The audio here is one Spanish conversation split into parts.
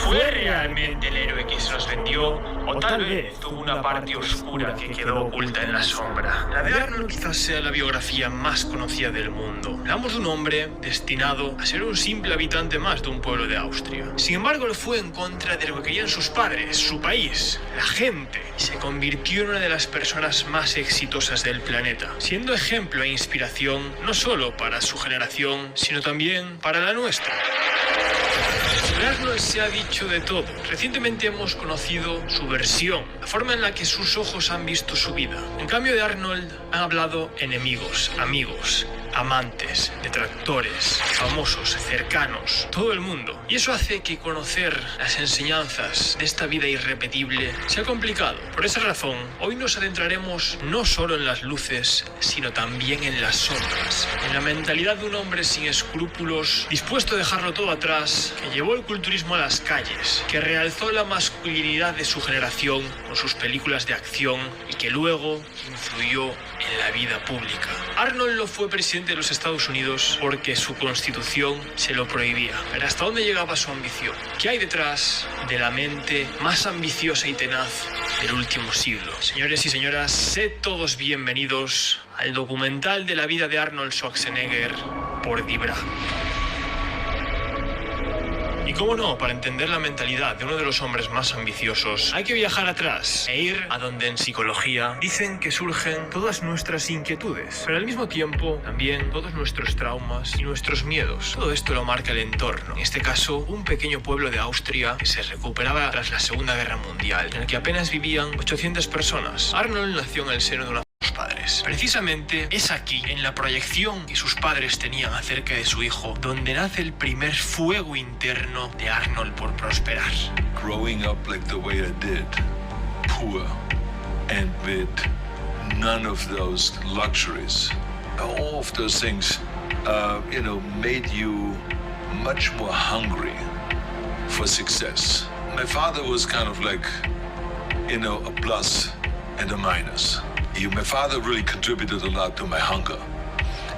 ¿Fue realmente el héroe que se nos vendió? O tal vez tuvo una parte oscura que quedó oculta en la sombra. La de Arnold quizás sea la biografía más conocida del mundo. Hablamos de un hombre destinado a ser un simple habitante más de un pueblo de Austria. Sin embargo, lo fue en contra de lo que querían sus padres, su país, la gente. Y se convirtió en una de las personas más exitosas del planeta, siendo ejemplo e inspiración no solo para su generación, sino también para la nuestra. Sobre Arnold se ha dicho de todo. Recientemente hemos conocido su versión, la forma en la que sus ojos han visto su vida. En cambio de Arnold han hablado enemigos, amigos, amantes, detractores, famosos, cercanos, todo el mundo. Y eso hace que conocer las enseñanzas de esta vida irrepetible sea complicado. Por esa razón, hoy nos adentraremos no solo en las luces, sino también en las sombras, en la mentalidad de un hombre sin escrúpulos, dispuesto a dejarlo todo atrás, que llevó el culturismo a las calles, que realzó la masculinidad de su generación con sus películas de acción y que luego influyó en la vida pública. Arnold no fue presidente de los Estados Unidos porque su constitución se lo prohibía. Pero ¿hasta dónde llegaba su ambición? ¿Qué hay detrás de la mente más ambiciosa y tenaz del último siglo? Señores y señoras, sed todos bienvenidos al documental de la vida de Arnold Schwarzenegger por Dibra. Y cómo no, para entender la mentalidad de uno de los hombres más ambiciosos, hay que viajar atrás e ir a donde en psicología dicen que surgen todas nuestras inquietudes, pero al mismo tiempo también todos nuestros traumas y nuestros miedos. Todo esto lo marca el entorno. En este caso, un pequeño pueblo de Austria que se recuperaba tras la Segunda Guerra Mundial, en el que apenas vivían 800 personas. Arnold nació en el seno de una padres. Precisamente es aquí, en la proyección que sus padres tenían acerca de su hijo, donde nace el primer fuego interno de Arnold por prosperar. Growing up like the way I did, poor and with none of those luxuries, all of those things, made you much more hungry for success. My father was kind of like, a plus and a minus. My father really contributed a lot to my hunger.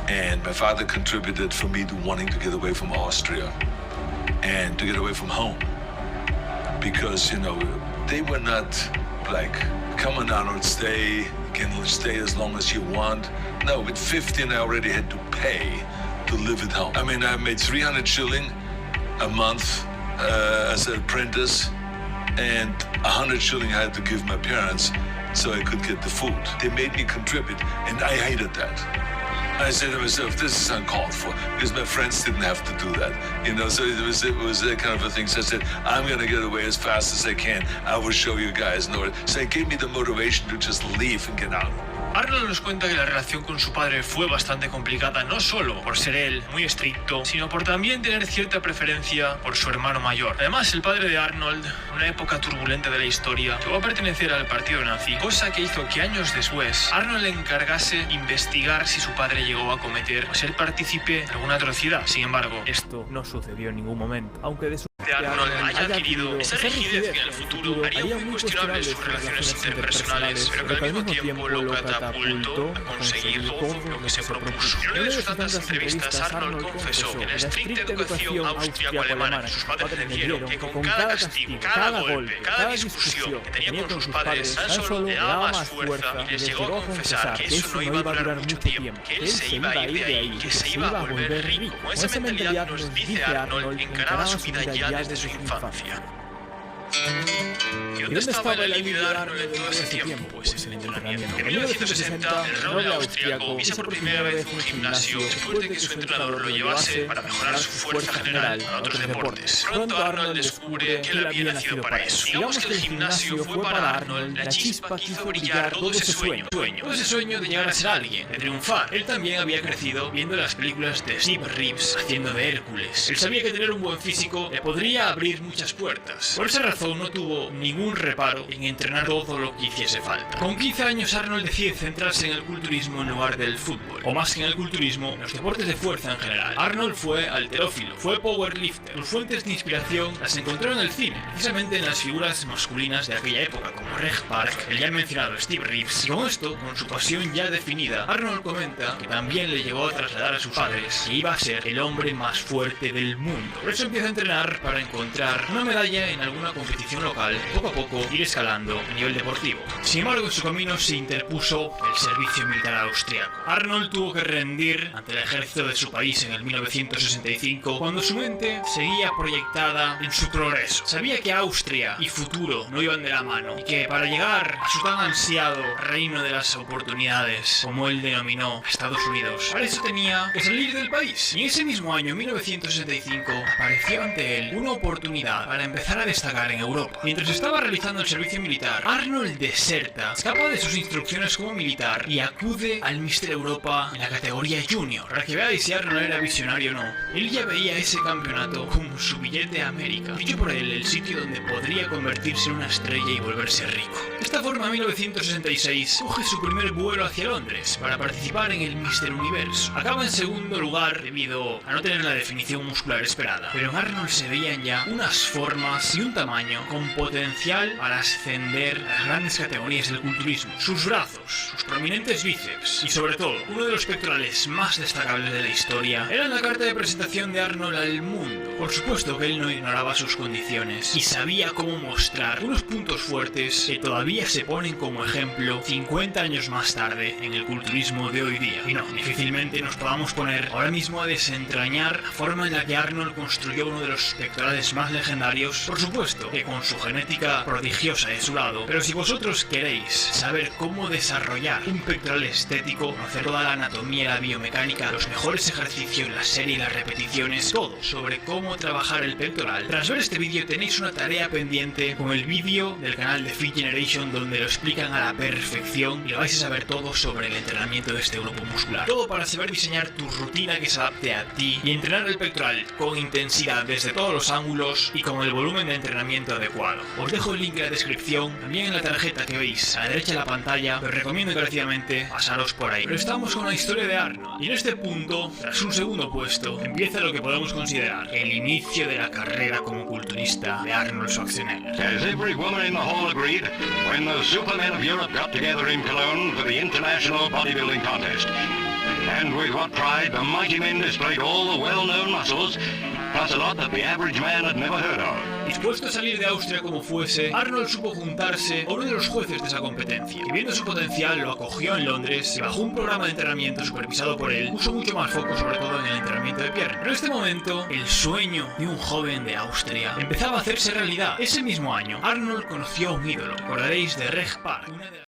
And my father contributed for me to wanting to get away from Austria and to get away from home. Because, they were not like, come on, Arnold, stay, can stay as long as you want. No, with 15, I already had to pay to live at home. I mean, I made 300 shilling a month as an apprentice, and 100 shilling I had to give my parents so I could get the food. They made me contribute, and I hated that. I said to myself, this is uncalled for, because my friends didn't have to do that. So it was that kind of a thing. So I said, I'm going to get away as fast as I can. I will show you guys. So it gave me the motivation to just leave and get out. Arnold nos cuenta que la relación con su padre fue bastante complicada, no solo por ser él muy estricto, sino por también tener cierta preferencia por su hermano mayor. Además, el padre de Arnold, en una época turbulenta de la historia, llegó a pertenecer al partido nazi, cosa que hizo que años después Arnold le encargase investigar si su padre llegó a cometer o ser partícipe de alguna atrocidad. Sin embargo, esto no sucedió en ningún momento, aunque de su Arnold haya adquirido esa rigidez que en el futuro haría muy cuestionables sus relaciones interpersonales, pero que al mismo tiempo lo catapultó a conseguir todo lo que se propuso. En una de sus tantas entrevistas, Arnold confesó que la estricta educación austriaco-alemana que sus padres le dieron, que con cada castigo, cada golpe, cada discusión que tenía con sus padres, tan solo le daba más fuerza y les llegó a confesar que eso no iba a durar mucho tiempo, que él se iba a ir de ahí, que se iba a volver rico. Con esa mentalidad, nos dice Arnold, encaraba su vida ya desde su infancia. ¿Y dónde estaba el límite de Arnold en todo ese tiempo? Pues en el entrenamiento. En 1960, el noble austriaco pisa por primera vez un gimnasio después de que su entrenador lo llevase para mejorar su fuerza general en otros deportes. Pronto Arnold descubre que él había nacido para eso. Digamos que el gimnasio fue para Arnold la chispa que hizo brillar todo ese sueño. Todo ese sueño de llegar a ser alguien, de triunfar. Él también había crecido viendo las películas de Steve Reeves haciendo de Hércules. Él sabía que tener un buen físico le podría abrir muchas puertas. Por esa razón no tuvo ningún reparo en entrenar todo lo que hiciese falta. Con 15 años Arnold decide centrarse en el culturismo en lugar del fútbol, o más que en el culturismo, en los deportes de fuerza en general. Arnold fue halterófilo, fue powerlifter. Sus fuentes de inspiración las encontró en el cine, precisamente en las figuras masculinas de aquella época, como Reg Park, el ya mencionado Steve Reeves. Y con esto, con su pasión ya definida, Arnold comenta que también le llegó a trasladar a sus padres que iba a ser el hombre más fuerte del mundo. Por eso empieza a entrenar para encontrar una medalla en alguna competición local, poco a poco ir escalando a nivel deportivo. Sin embargo, en su camino se interpuso el servicio militar austriaco. Arnold tuvo que rendir ante el ejército de su país en el 1965, cuando su mente seguía proyectada en su progreso. Sabía que Austria y futuro no iban de la mano, y que para llegar a su tan ansiado reino de las oportunidades, como él denominó Estados Unidos, para eso tenía que salir del país. Y en ese mismo año, 1965, apareció ante él una oportunidad para empezar a destacar en Europa. Mientras estaba realizando el servicio militar, Arnold deserta, escapa de sus instrucciones como militar y acude al Mister Europa en la categoría Junior. Para que veáis si Arnold era visionario o no, él ya veía ese campeonato como su billete a América, dicho por él, el sitio donde podría convertirse en una estrella y volverse rico. De esta forma, en 1966, coge su primer vuelo hacia Londres para participar en el Mister Universo. Acaba en segundo lugar debido a no tener la definición muscular esperada, pero en Arnold se veían ya unas formas y un tamaño con potencial para ascender a las grandes categorías del culturismo. Sus brazos, sus prominentes bíceps y sobre todo, uno de los pectorales más destacables de la historia eran la carta de presentación de Arnold al mundo. Por supuesto que él no ignoraba sus condiciones y sabía cómo mostrar unos puntos fuertes que todavía se ponen como ejemplo 50 años más tarde en el culturismo de hoy día. Y no, difícilmente nos podamos poner ahora mismo a desentrañar la forma en la que Arnold construyó uno de los pectorales más legendarios, por supuesto que con su genética prodigiosa de su lado, pero si vosotros queréis saber cómo desarrollar un pectoral estético, conocer toda la anatomía y la biomecánica, los mejores ejercicios, la serie y las repeticiones, todo sobre cómo trabajar el pectoral, tras ver este vídeo tenéis una tarea pendiente con el vídeo del canal de Fit Generation donde lo explican a la perfección y lo vais a saber todo sobre el entrenamiento de este grupo muscular. Todo para saber diseñar tu rutina que se adapte a ti y entrenar el pectoral con intensidad desde todos los ángulos y con el volumen de entrenamiento adecuado. Os dejo el link en la descripción, también en la tarjeta que veis a la derecha de la pantalla, os recomiendo encarecidamente pasaros por ahí. Pero estamos con la historia de Arnold y en este punto, tras un segundo puesto, empieza lo que podemos considerar el inicio de la carrera como culturista de Arnold Schwarzenegger. As every woman in the hall agreed, when the Supermen of Europe got together in Cologne for the International Bodybuilding Contest. And with what pride the mighty men displayed all the well-known muscles, plus a lot that the average man had never heard of. Dispuesto a salir de Austria como fuese, Arnold supo juntarse a uno de los jueces de esa competencia, y viendo su potencial lo acogió en Londres y bajo un programa de entrenamiento supervisado por él, puso mucho más foco sobre todo en el entrenamiento de pierna. Pero en este momento, el sueño de un joven de Austria empezaba a hacerse realidad. Ese mismo año, Arnold conoció a un ídolo, recordaréis de Reg Park, una de